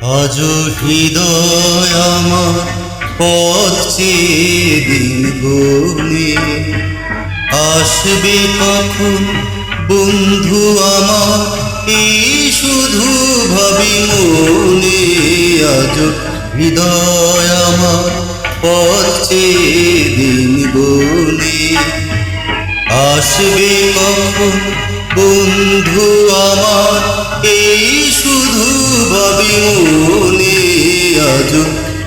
আজ হৃদয় আমার পথ চেয়ে দিন গুনে আসবে কখন বন্ধু আমার এই শুধু ভাবি মনে। আজ হৃদয় আমার পথ চেয়ে দিন গুনে আসবে কখন বন্ধু আমার এই শুধু ভাবি মনে। আজ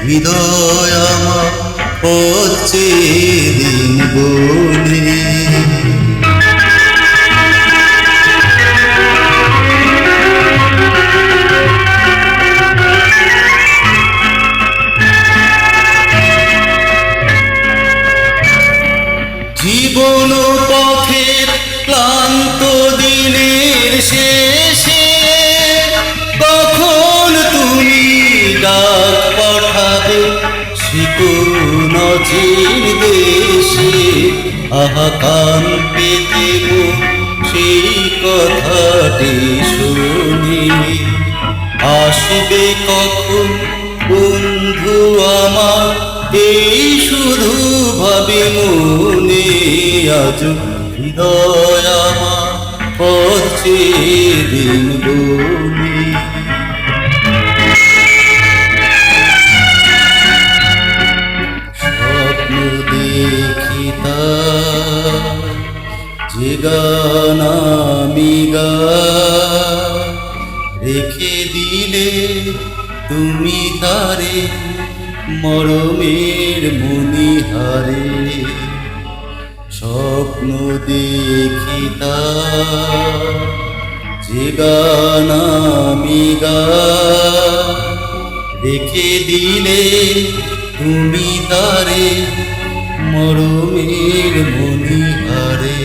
হৃদয় আমার পথ চেয়ে দিন গুনে। জীবন পথের ক্লান্ত দিনের শেষে কখন তুমি ডাক পাঠাবে শিকুন অচির দেশে। আহা কান পেতে সেই কথাটি শুনি আসবে কখন বন্ধু আমার এই শুধু ভাবি মনে। আজ হৃদয় আমার পথ চেয়ে দিন গুনে। স্বপ্ন দেখি তার যে গান আমি গাই, রেখে দিলে তুমি তারে মরমের মণিহারে। স্বপ্ন দেখি তার যে গান আমি গাই, রেখে দিলে তুমি তারে মরমের মণিহারে।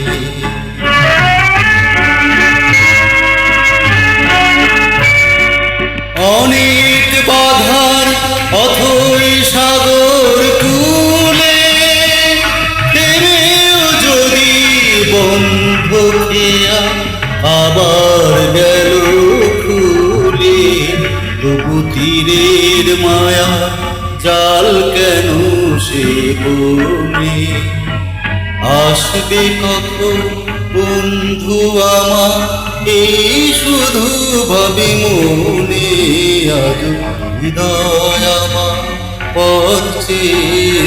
অনেক বাধার অথই সাগর কুলে থেমেও যদি বন্ধ খেয়া আবার গেল খুলে। তবু তীরের মায়া জাল কেন সে বনে। আসবে কখন বন্ধু আমার এই শুধু ভাবি মনে। আজ হৃদয় আমার পথ চেয়ে